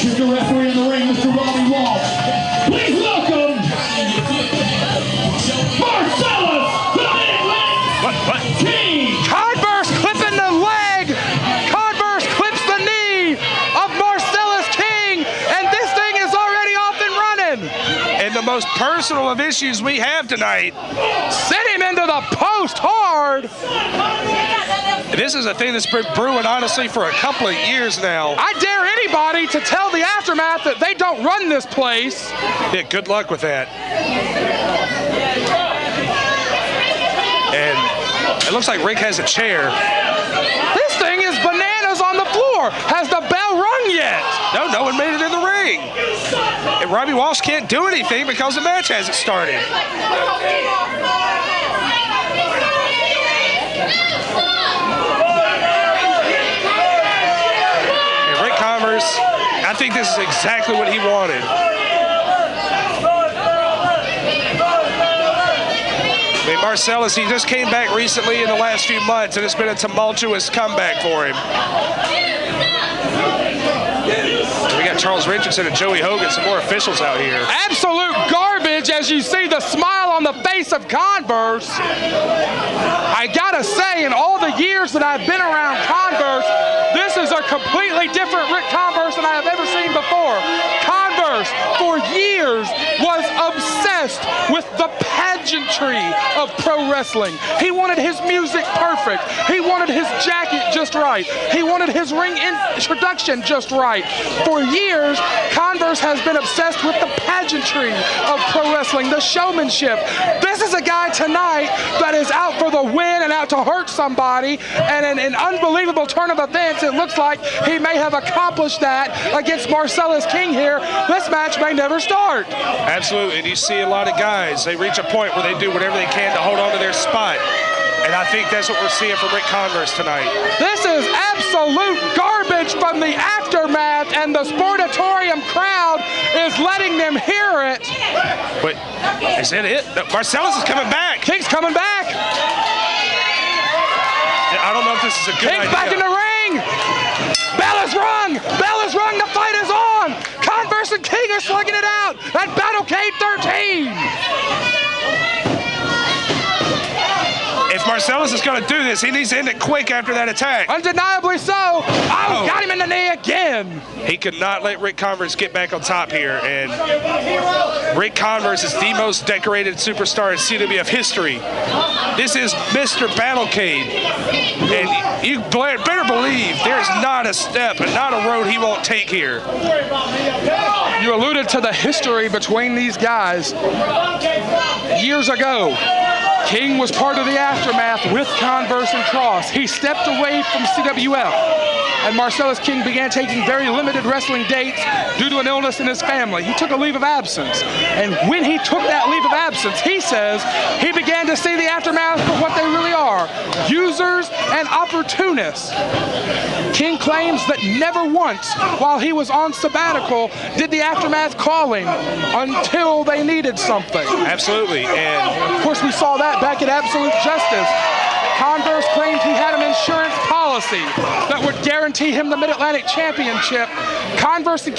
Patrick, the referee in the ring, Mr. Bobby Walsh. Please welcome Marcellus, the Midland King. Converse clipping the leg. Converse clips the knee of Marcellus King, and this thing is already off and running. And the most personal of issues we have tonight. Sent him into the post hard. This is a thing that's been brewing, honestly, for a couple of years now. I dare anybody to tell the Aftermath that they don't run this place. Yeah, good luck with that. And it looks like Rick has a chair. This thing is bananas on the floor. Has the bell rung yet? No one made it in the ring. And Robbie Walsh can't do anything because the match hasn't started. And Ric Converse, I think this is exactly what he wanted. I mean, Marcellus, he just came back recently in the last few months, and it's been a tumultuous comeback for him. We got Charles Richardson and Joey Hogan, some more officials out here. Absolute garbage as you see the smile on the face of Converse. I gotta say, in all the years that I've been around Converse, this is a completely different Ric Converse than I have ever seen before. Converse, for years, was obsessed with the pageantry of pro wrestling. He wanted his music perfect. He wanted his jacket just right. He wanted his ring introduction just right. For years, Converse has been obsessed with the pageantry of pro wrestling, the showmanship. This is a guy tonight that is out for the win and out to hurt somebody, and in an unbelievable turn of events, it looks like he may have accomplished that against Marcellus King here. This match may never start. Absolutely, and you see a lot of guys, they reach a point where they do whatever they can to hold on to their spot. And I think that's what we're seeing from Ric Converse tonight. This is absolute garbage from the Aftermath, and the Sportatorium crowd is letting them hear it. But is that it? No, Marcellus is coming back. King's coming back. I don't know if this is a good idea. King's back in the ring. Bell is rung. Bell is rung. The fight is on. Converse and King are slugging it out at Battlecade XIII. If Marcellus is going to do this, he needs to end it quick after that attack. Undeniably so. Oh, got him in the knee again. He could not let Ric Converse get back on top here. And Ric Converse is the most decorated superstar in CWF history. This is Mr. Battlecade. And you better believe there's not a step and not a road he won't take here. You alluded to the history between these guys. Years ago, King was part of the Aftermath with Converse and Cross. He stepped away from CWF, and Marcellus King began taking very limited wrestling dates due to an illness in his family. He took a leave of absence, and when he took that leave of absence, he says he began to see the Aftermath for what they really are, users and opportunists. King claims that never once, while he was on sabbatical, did the Aftermath call him until they needed something. Absolutely, and of course we saw that back at Absolute Justice. Converse claimed he had an insurance policy that would guarantee him the Mid-Atlantic Championship. Converse and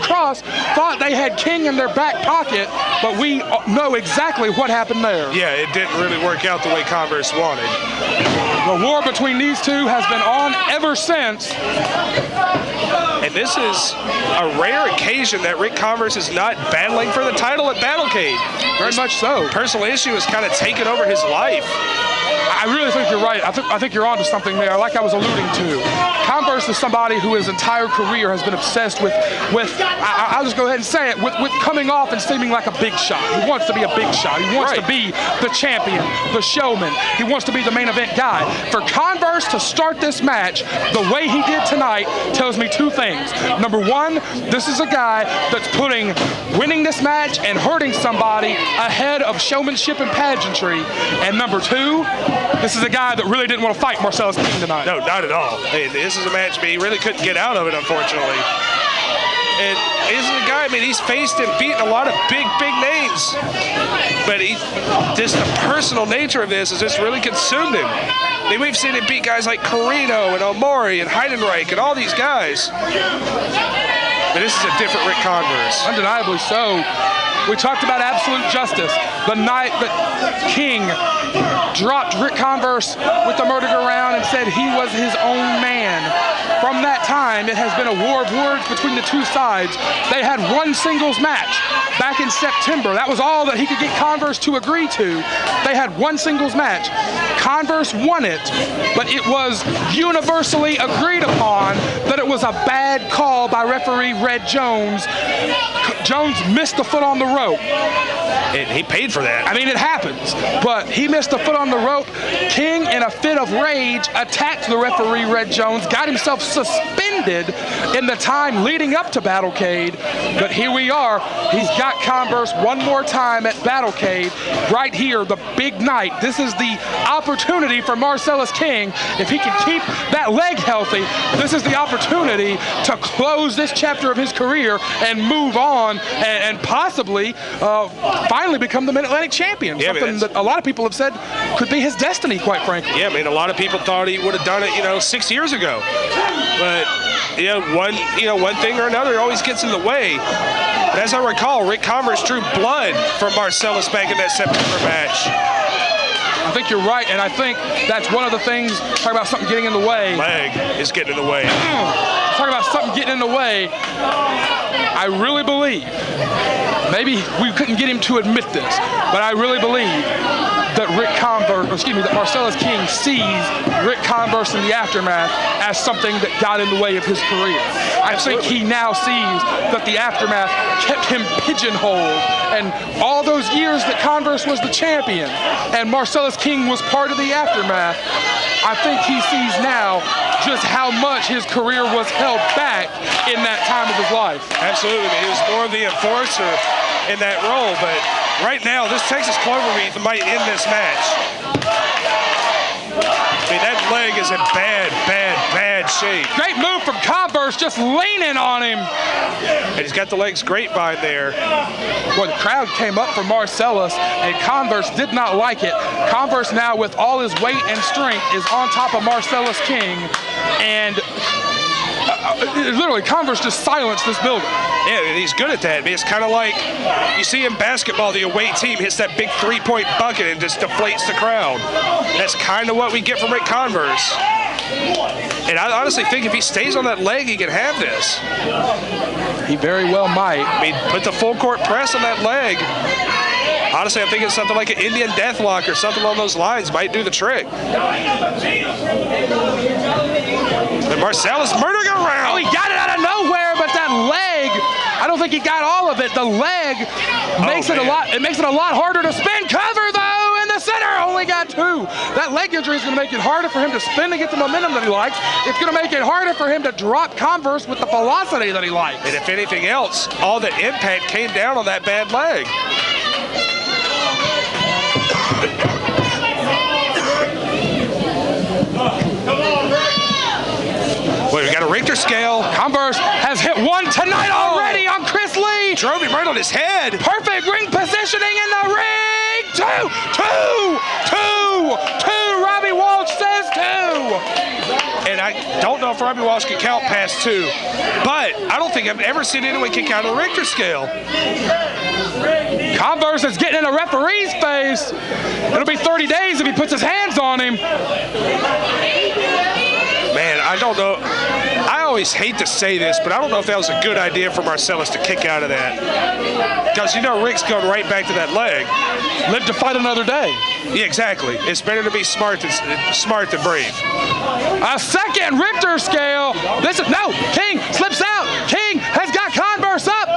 Cross thought they had King in their back pocket, but we know exactly what happened there. yeah, it didn't really work out the way Converse wanted. The war between these two has been on ever since. And this is a rare occasion that Ric Converse is not battling for the title at Battlecade. Very much so. Personal issue has kind of taken over his life. I really think you're right. I think you're onto something there, like I was alluding to. Converse is somebody who his entire career has been obsessed with I'll just go ahead and say it, with coming off and seeming like a big shot. He wants to be a big shot. He wants to be the champion, the showman. He wants to be the main event guy. For Converse to start this match the way he did tonight tells me two things. Number one, this is a guy that's putting winning this match and hurting somebody ahead of showmanship and pageantry. And number two, this is a guy that really didn't want to fight Marcellus King tonight. No, not at all. Hey, this is a match, but he really couldn't get out of it, unfortunately. And he's a guy, I mean, he's faced and beaten a lot of big names. But just the personal nature of this has just really consumed him. I mean, we've seen him beat guys like Carino and Omori and Heidenreich and all these guys. But this is a different Ric Converse. Undeniably so. We talked about absolute justice. The night that King dropped Ric Converse with the merry-go-round and said he was his own man. From that time, it has been a war of words between the two sides. They had one singles match back in September. That was all that he could get Converse to agree to. They had one singles match. Converse won it, but it was universally agreed upon that it was a bad call by referee Red Jones. Jones missed the foot on the rope. And he paid for that. I mean, it happens, but he missed the foot on the rope. King, in a fit of rage, attacked the referee Red Jones, got himself suspended in the time leading up to Battlecade. But here we are. He's got Converse one more time at Battlecade, right here, the big night. This is the opportunity for Marcellus King. If he can keep that leg healthy, this is the opportunity to close this chapter of his career and move on and possibly finally become the Mid-Atlantic champion. Yeah, something that a lot of people have said could be his destiny, quite frankly. Yeah, I mean, a lot of people thought he would have done it, 6 years ago. But, one thing or another always gets in the way. But as I recall, Ric Converse drew blood from Marcellus back in that September match. I think you're right, and I think that's one of the things, talk about something getting in the way. Leg is getting in the way. Talk about something getting in the way. I really believe, maybe we couldn't get him to admit this, but I really believe that that Marcellus King sees Ric Converse in the aftermath as something that got in the way of his career. I think he now sees that the aftermath kept him pigeonholed, and all those years that Converse was the champion and Marcellus King was part of the aftermath, I think he sees now just how much his career was held back in that time of his life. Absolutely, he was more of the enforcer in that role, but right now, this Texas Cloverleaf might end this match. I mean, that leg is in bad shape. Great move from Converse, just leaning on him. And he's got the legs grapevine there. Well, the crowd came up for Marcellus, and Converse did not like it. Converse now, with all his weight and strength, is on top of Marcellus King, and literally, Converse just silenced this building. Yeah, and he's good at that. I mean, it's kind of like you see in basketball, the away team hits that big three-point bucket and just deflates the crowd. That's kind of what we get from Ric Converse. And I honestly think if he stays on that leg, he can have this. He very well might. I mean, put the full court press on that leg. Honestly, I'm thinking something like an Indian deathlock or something along those lines might do the trick. And Marcellus murdering around. Oh, he got it out of nowhere, but that leg, I don't think he got all of it. The leg makes it a lot harder to spin. Cover though in the center, only got two. That leg injury is going to make it harder for him to spin and get the momentum that he likes. It's going to make it harder for him to drop Converse with the velocity that he likes. And if anything else, all the impact came down on that bad leg. Wait, we got a Richter scale. Converse has hit one tonight already on Chris Lee. Drove him right on his head. Perfect ring positioning in the ring. Two. Robbie Walsh says two. And I don't know if Robbie Walsh can count past two, but I don't think I've ever seen anyone kick out of the Richter scale. Converse is getting in a referee's face. It'll be 30 days if he puts his hands on him. Man, I don't know. I always hate to say this, but I don't know if that was a good idea for Marcellus to kick out of that. Because Ric's going right back to that leg. Live to fight another day. Yeah, exactly. It's better to be smart than brave. A second Richter scale. King slips out. King has got Converse up.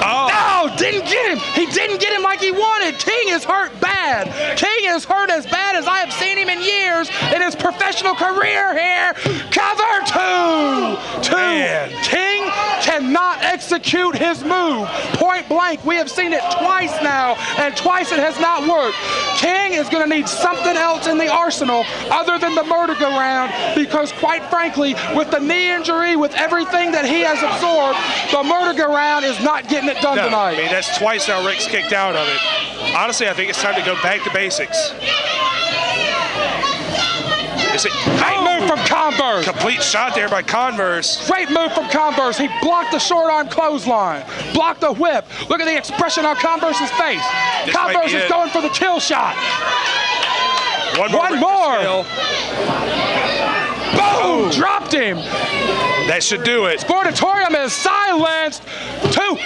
Oh. No, didn't get him. He didn't get him like he wanted. King is hurt bad. King is hurt as bad as I have seen him in years in his professional career here. Cover two. Man. King cannot not execute his move. Point blank, we have seen it twice now, and twice it has not worked. King is going to need something else in the arsenal other than the merry-go-round, because quite frankly, with the knee injury, with everything that he has absorbed, the merry-go-round is not getting it done tonight. I mean, that's twice now Rick's kicked out of it. Honestly, I think it's time to go back to basics. Great move from Converse. Complete shot there by Converse. Great move from Converse. He blocked the short arm clothesline, blocked the whip. Look at the expression on Converse's face. Converse is going for the kill shot. One more. Boom! Dropped him. That should do it. Sportatorium is silenced. Two.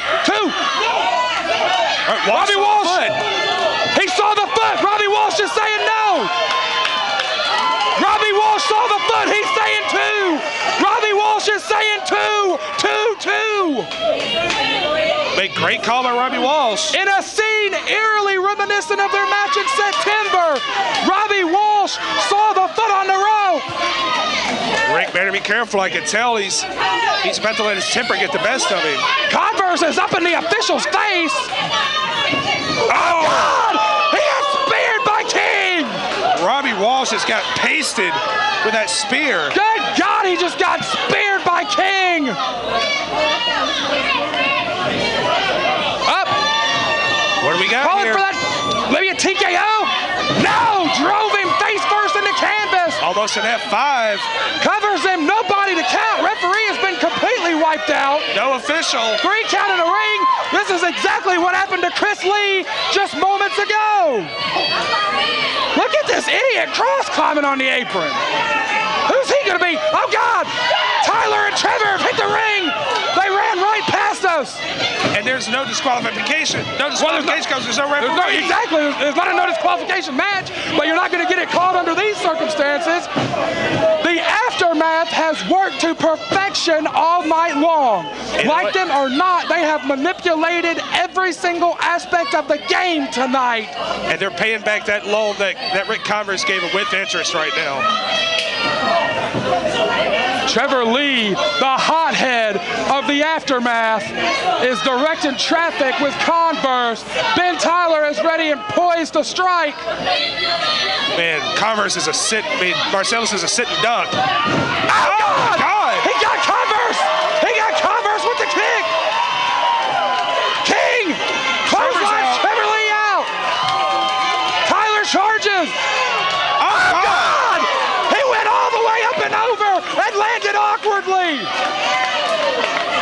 Robbie Walsh. He saw the foot. Robbie Walsh is saying no. Robbie Walsh saw the foot. He's saying two. Robbie Walsh is saying two. Make great call by Robbie Walsh. In a scene eerily reminiscent of their match in September, Robbie Walsh saw the foot on the rope. Rick better be careful. I can tell he's about to let his temper get the best of him. Converse is up in the official's face. Oh, God! He is speared by King! Robbie Walsh just got pasted with that spear. Good God, he just got speared by King! Up! What do we got Calling here? for that, maybe a TKO? No! Drove him face first into canvas! Almost an F5. Covers him, nobody to count. Referee has been completely wiped out. No official. 3 count in the ring. This is exactly what happened to Chris Lee just moments ago. Look at this idiot cross climbing on the apron. Who's he gonna be? Oh God! Tyler and Trevor have hit the ring. They ran right past us. And there's no disqualification. No disqualification because there's no referee. Exactly. There's not a no disqualification match, but you're not going to get it called under these circumstances. The aftermath has worked to perfection all night long. Like them or not, they have manipulated every single aspect of the game tonight. And they're paying back that loan that Ric Converse gave them with interest right now. Trevor Lee, the hothead of the aftermath, is directing traffic with Converse. Ben Tyler is ready and poised to strike. Man, Converse is Marcellus is a sitting duck. Oh, God! He got Converse! He got Converse with the kick! King! Clotheslines Trevor Lee out! Tyler charges! Oh, God! He went all the way up and over and landed awkwardly!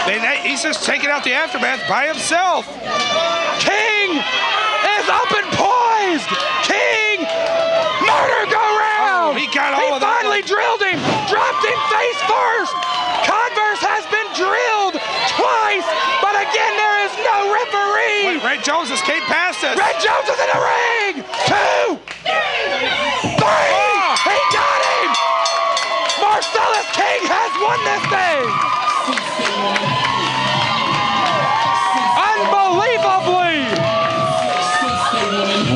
Man, he's just taking out the aftermath by himself. King is up and poised! King! Murder go round! Oh, he got all of that. He finally drilled him! Dropped him face first! Converse has been drilled twice, but again there is no referee! Wait, Red Jones just came past us. Red Jones is in the ring! 2, 3! He got him! Marcellus King has won this thing! Unbelievably!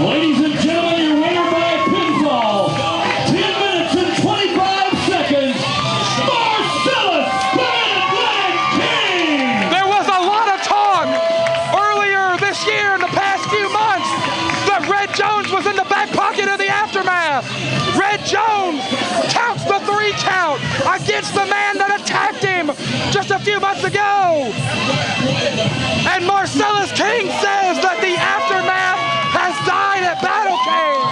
Ladies and gentlemen, your winner by pinfall, 10 minutes and 25 seconds, Marcellus King! There was a lot of talk earlier this year in the past few months that Red Jones was in the back pocket of the aftermath. Red Jones counts the 3 count against the man that attacked him just a few months ago. And Marcellus King says that the aftermath has died at Battlecade.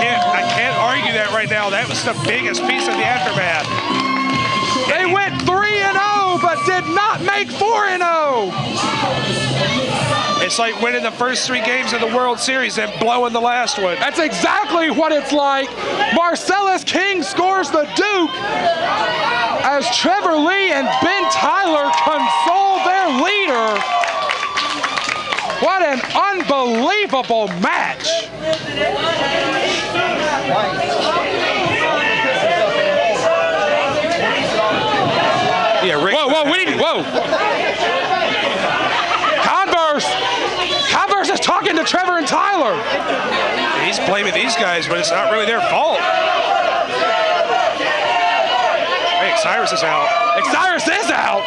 I can't argue that right now. That was the biggest piece of the aftermath. They went 3-0, but did not make 4-0. It's like winning the first 3 games of the World Series and blowing the last one. That's exactly what it's like. Marcellus King scores the Duke as Trevor Lee and Ben Tyler console their leader. What an unbelievable match. Yeah, Rick. Whoa. Converse is talking to Trevor and Tyler. He's blaming these guys, but it's not really their fault. Hey, Cyrus is out. Cyrus is out.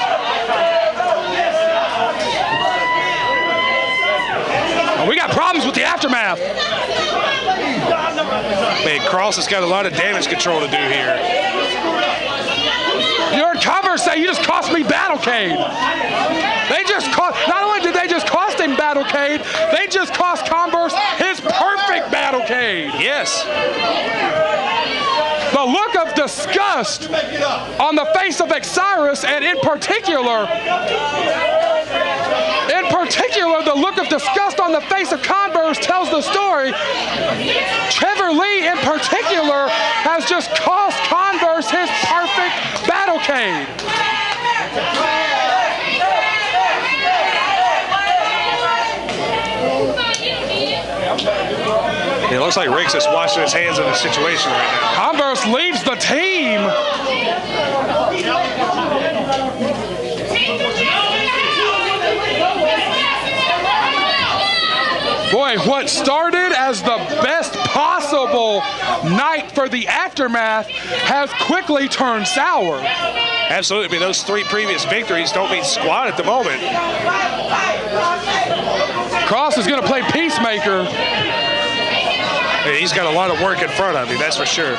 Oh, we got problems with the aftermath. Man, Cross has got a lot of damage control to do here. You heard Converse say, you just cost me Battlecade. They just cost, not only did they just cost him Battlecade, they just cost Converse his perfect Battlecade. Yes. The look of disgust on the face of Cyrus, and in particular, the look of disgust on the face of Converse tells the story. Trevor Lee, in particular, has just cost Converse his perfect Battlecade. It looks like Ric's just washing his hands of the situation right now. Converse leaves the team. Boy, what started as the best possible night for the aftermath has quickly turned sour. Absolutely. I mean, those 3 previous victories don't mean squat at the moment. Cross is going to play peacemaker. He's got a lot of work in front of him, that's for sure.